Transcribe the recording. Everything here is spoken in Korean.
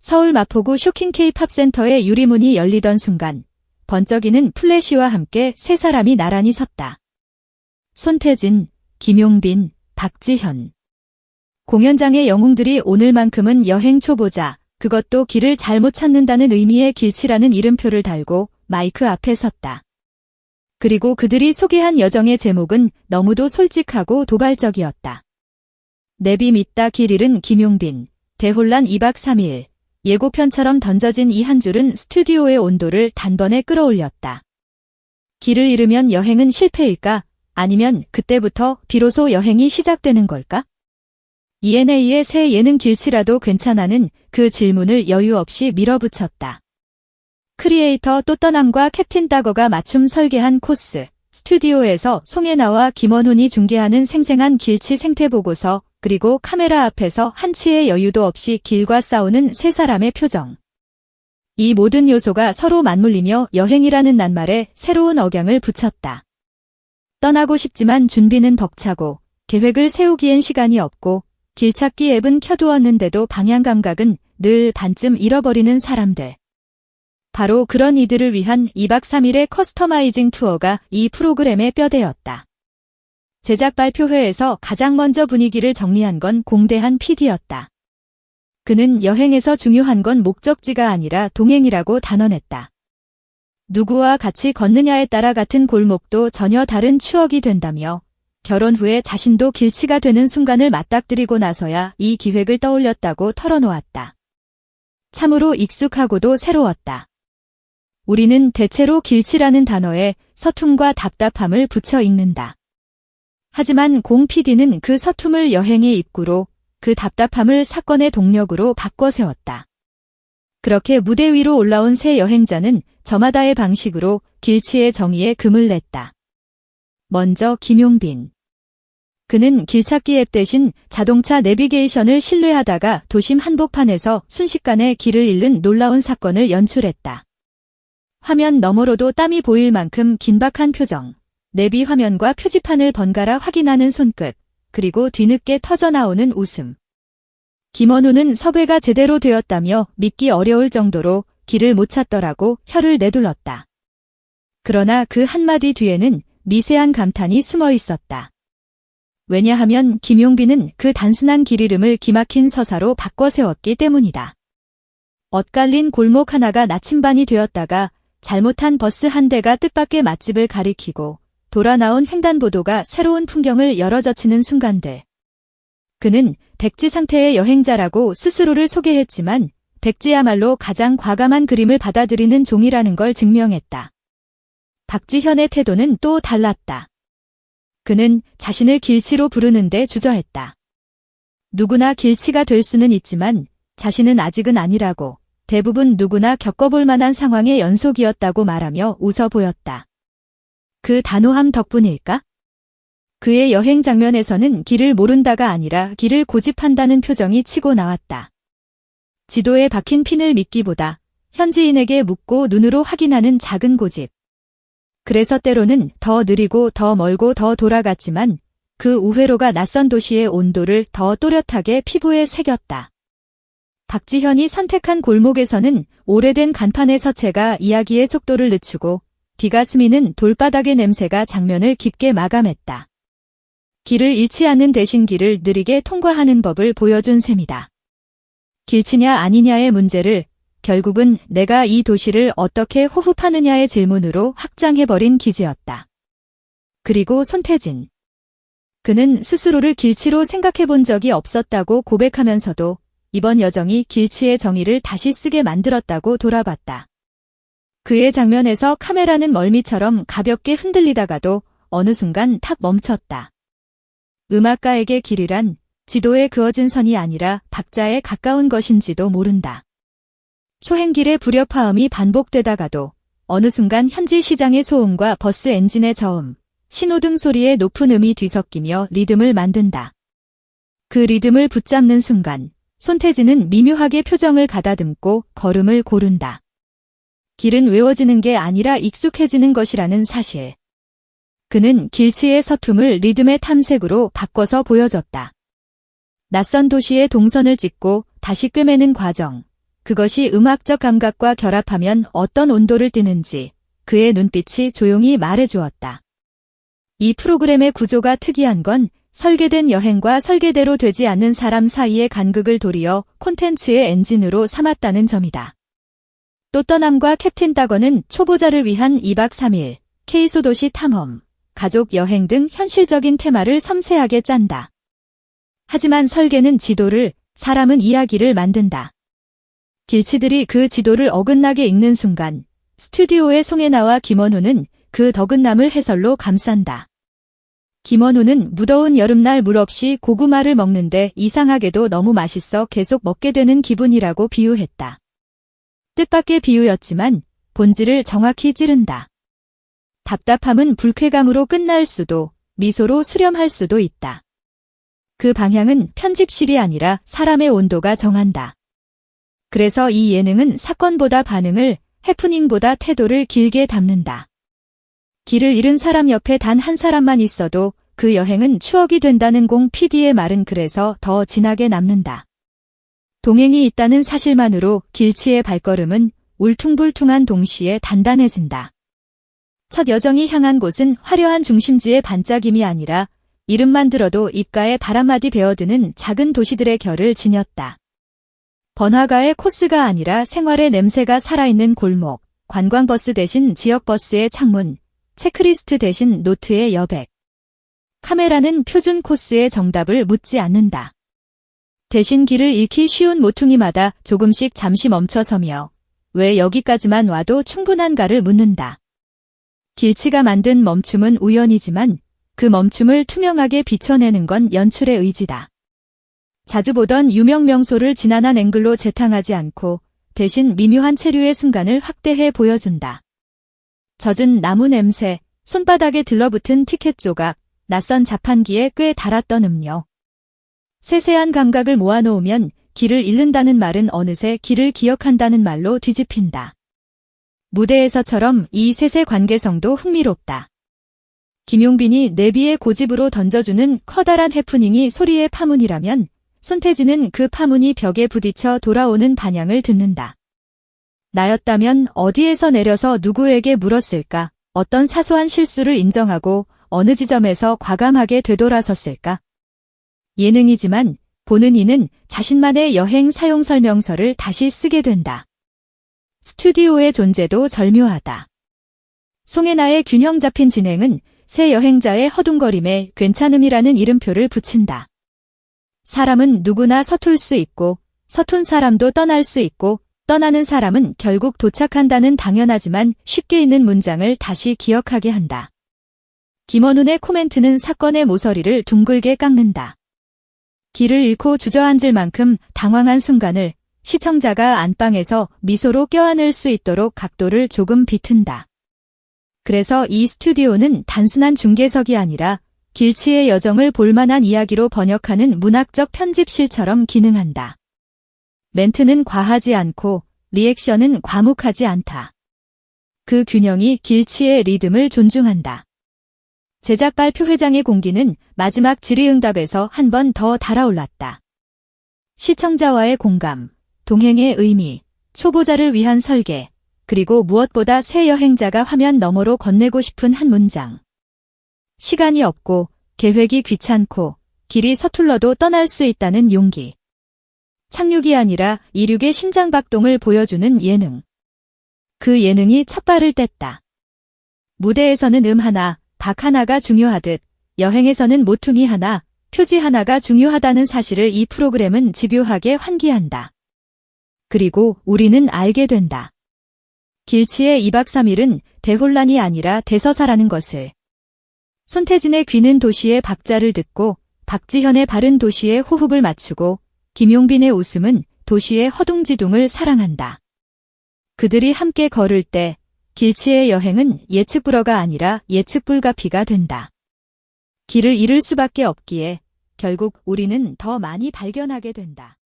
서울 마포구 쇼킹 K팝센터의 유리문이 열리던 순간 번쩍이는 플래시와 함께 세 사람이 나란히 섰다. 손태진, 김용빈, 박지현. 공연장의 영웅들이 오늘만큼은 여행 초보자, 그것도 길을 잘못 찾는다는 의미의 길치라는 이름표를 달고 마이크 앞에 섰다. 그리고 그들이 소개한 여정의 제목은 너무도 솔직하고 도발적이었다. 내비 믿다 길 잃은 김용빈, 대혼란 2박 3일. 예고편처럼 던져진 이 한 줄은 스튜디오의 온도를 단번에 끌어올렸다. 길을 잃으면 여행은 실패일까? 아니면 그때부터 비로소 여행이 시작되는 걸까? ENA의 새 예능 길치라도 괜찮아는 그 질문을 여유 없이 밀어붙였다. 크리에이터 또떠남과 캡틴 따거가 맞춤 설계한 코스, 스튜디오에서 송혜나와 김원훈이 중계하는 생생한 길치 생태보고서, 그리고 카메라 앞에서 한치의 여유도 없이 길과 싸우는 세 사람의 표정. 이 모든 요소가 서로 맞물리며 여행이라는 낱말에 새로운 억양을 붙였다. 떠나고 싶지만 준비는 벅차고, 계획을 세우기엔 시간이 없고, 길찾기 앱은 켜두었는데도 방향 감각은 늘 반쯤 잃어버리는 사람들. 바로 그런 이들을 위한 2박 3일의 커스터마이징 투어가 이 프로그램의 뼈대였다. 제작 발표회에서 가장 먼저 분위기를 정리한 건 공대한 PD였다. 그는 여행에서 중요한 건 목적지가 아니라 동행이라고 단언했다. 누구와 같이 걷느냐에 따라 같은 골목도 전혀 다른 추억이 된다며 결혼 후에 자신도 길치가 되는 순간을 맞닥뜨리고 나서야 이 기획을 떠올렸다고 털어놓았다. 참으로 익숙하고도 새로웠다. 우리는 대체로 길치라는 단어에 서툼과 답답함을 붙여 읽는다. 하지만 공 PD는 그 서툼을 여행의 입구로, 그 답답함을 사건의 동력으로 바꿔 세웠다. 그렇게 무대 위로 올라온 새 여행자는 저마다의 방식으로 길치의 정의에 금을 냈다. 먼저 김용빈. 그는 길찾기 앱 대신 자동차 내비게이션을 신뢰하다가 도심 한복판에서 순식간에 길을 잃는 놀라운 사건을 연출했다. 화면 너머로도 땀이 보일 만큼 긴박한 표정, 내비 화면과 표지판을 번갈아 확인하는 손끝, 그리고 뒤늦게 터져나오는 웃음. 김원우는 섭외가 제대로 되었다며 믿기 어려울 정도로 길을 못 찾더라고 혀를 내둘렀다. 그러나 그 한마디 뒤에는 미세한 감탄이 숨어 있었다. 왜냐하면 김용빈은 그 단순한 길 이름을 기막힌 서사로 바꿔 세웠기 때문이다. 엇갈린 골목 하나가 나침반이 되었다가 잘못한 버스 한 대가 뜻밖의 맛집을 가리키고 돌아 나온 횡단보도가 새로운 풍경을 열어젖히는 순간들. 그는 백지 상태의 여행자라고 스스로를 소개했지만 백지야말로 가장 과감한 그림을 받아들이는 종이라는 걸 증명했다. 박지현의 태도는 또 달랐다. 그는 자신을 길치로 부르는데 주저했다. 누구나 길치가 될 수는 있지만 자신은 아직은 아니라고, 대부분 누구나 겪어볼 만한 상황의 연속이었다고 말하며 웃어 보였다. 그 단호함 덕분일까? 그의 여행 장면에서는 길을 모른다가 아니라 길을 고집한다는 표정이 치고 나왔다. 지도에 박힌 핀을 믿기보다 현지인에게 묻고 눈으로 확인하는 작은 고집. 그래서 때로는 더 느리고 더 멀고 더 돌아갔지만 그 우회로가 낯선 도시의 온도를 더 또렷하게 피부에 새겼다. 박지현이 선택한 골목에서는 오래된 간판의 서체가 이야기의 속도를 늦추고 비가 스미는 돌바닥의 냄새가 장면을 깊게 마감했다. 길을 잃지 않는 대신 길을 느리게 통과하는 법을 보여준 셈이다. 길치냐 아니냐의 문제를 결국은 내가 이 도시를 어떻게 호흡하느냐의 질문으로 확장해버린 기재였다. 그리고 손태진. 그는 스스로를 길치로 생각해본 적이 없었다고 고백하면서도 이번 여정이 길치의 정의를 다시 쓰게 만들었다고 돌아봤다. 그의 장면에서 카메라는 멀미처럼 가볍게 흔들리다가도 어느 순간 탁 멈췄다. 음악가에게 길이란 지도에 그어진 선이 아니라 박자에 가까운 것인지도 모른다. 초행길의 불협화음이 반복되다가도 어느 순간 현지 시장의 소음과 버스 엔진의 저음, 신호등 소리의 높은 음이 뒤섞이며 리듬을 만든다. 그 리듬을 붙잡는 순간 손태진은 미묘하게 표정을 가다듬고 걸음을 고른다. 길은 외워지는 게 아니라 익숙해지는 것이라는 사실. 그는 길치의 서툼을 리듬의 탐색으로 바꿔서 보여줬다. 낯선 도시의 동선을 찍고 다시 꿰매는 과정, 그것이 음악적 감각과 결합하면 어떤 온도를 띠는지 그의 눈빛이 조용히 말해주었다. 이 프로그램의 구조가 특이한 건 설계된 여행과 설계대로 되지 않는 사람 사이의 간극을 도리어 콘텐츠의 엔진으로 삼았다는 점이다. 또 떠남과 캡틴 따거는 초보자를 위한 2박 3일, K소도시 탐험, 가족 여행 등 현실적인 테마를 섬세하게 짠다. 하지만 설계는 지도를, 사람은 이야기를 만든다. 길치들이 그 지도를 어긋나게 읽는 순간 스튜디오의 송혜나와 김원우는 그 덕은남을 해설로 감싼다. 김원우는 무더운 여름날 물 없이 고구마를 먹는데 이상하게도 너무 맛있어 계속 먹게 되는 기분이라고 비유했다. 뜻밖의 비유였지만 본질을 정확히 찌른다. 답답함은 불쾌감으로 끝날 수도, 미소로 수렴할 수도 있다. 그 방향은 편집실이 아니라 사람의 온도가 정한다. 그래서 이 예능은 사건보다 반응을, 해프닝보다 태도를 길게 담는다. 길을 잃은 사람 옆에 단 한 사람만 있어도 그 여행은 추억이 된다는 공 PD의 말은 그래서 더 진하게 남는다. 동행이 있다는 사실만으로 길치의 발걸음은 울퉁불퉁한 동시에 단단해진다. 첫 여정이 향한 곳은 화려한 중심지의 반짝임이 아니라 이름만 들어도 입가에 바람마디 베어드는 작은 도시들의 결을 지녔다. 번화가의 코스가 아니라 생활의 냄새가 살아있는 골목, 관광버스 대신 지역버스의 창문, 체크리스트 대신 노트의 여백. 카메라는 표준 코스의 정답을 묻지 않는다. 대신 길을 잃기 쉬운 모퉁이마다 조금씩 잠시 멈춰서며 왜 여기까지만 와도 충분한가를 묻는다. 길치가 만든 멈춤은 우연이지만 그 멈춤을 투명하게 비춰내는 건 연출의 의지다. 자주 보던 유명 명소를 지난한 앵글로 재탕하지 않고 대신 미묘한 체류의 순간을 확대해 보여준다. 젖은 나무 냄새, 손바닥에 들러붙은 티켓 조각, 낯선 자판기에 꽤 달았던 음료. 세세한 감각을 모아놓으면 길을 잃는다는 말은 어느새 길을 기억한다는 말로 뒤집힌다. 무대에서처럼 이 셋의 관계성도 흥미롭다. 김용빈이 내비의 고집으로 던져주는 커다란 해프닝이 소리의 파문이라면 손태진은 그 파문이 벽에 부딪혀 돌아오는 반향을 듣는다. 나였다면 어디에서 내려서 누구에게 물었을까? 어떤 사소한 실수를 인정하고 어느 지점에서 과감하게 되돌아섰을까? 예능이지만 보는 이는 자신만의 여행 사용 설명서를 다시 쓰게 된다. 스튜디오의 존재도 절묘하다. 송혜나의 균형 잡힌 진행은 새 여행자의 허둥거림에 괜찮음이라는 이름표를 붙인다. 사람은 누구나 서툴 수 있고 서툰 사람도 떠날 수 있고 떠나는 사람은 결국 도착한다는 당연하지만 쉽게 있는 문장을 다시 기억하게 한다. 김원훈의 코멘트는 사건의 모서리를 둥글게 깎는다. 길을 잃고 주저앉을 만큼 당황한 순간을 시청자가 안방에서 미소로 껴안을 수 있도록 각도를 조금 비튼다. 그래서 이 스튜디오는 단순한 중계석이 아니라 길치의 여정을 볼만한 이야기로 번역하는 문학적 편집실처럼 기능한다. 멘트는 과하지 않고 리액션은 과묵하지 않다. 그 균형이 길치의 리듬을 존중한다. 제작 발표 회장의 공기는 마지막 질의응답에서 한 번 더 달아올랐다. 시청자와의 공감, 동행의 의미, 초보자를 위한 설계, 그리고 무엇보다 새 여행자가 화면 너머로 건네고 싶은 한 문장. 시간이 없고 계획이 귀찮고 길이 서툴러도 떠날 수 있다는 용기. 착륙이 아니라 이륙의 심장박동을 보여주는 예능. 그 예능이 첫 발을 뗐다. 무대에서는 하나, 박 하나가 중요하듯 여행에서는 모퉁이 하나, 표지 하나가 중요하다는 사실을 이 프로그램은 집요하게 환기한다. 그리고 우리는 알게 된다. 길치의 2박 3일은 대혼란이 아니라 대서사라는 것을. 손태진의 귀는 도시의 박자를 듣고 박지현의 발은 도시의 호흡을 맞추고 김용빈의 웃음은 도시의 허둥지둥을 사랑한다. 그들이 함께 걸을 때 길치의 여행은 예측 불허가 아니라 예측 불가피가 된다. 길을 잃을 수밖에 없기에 결국 우리는 더 많이 발견하게 된다.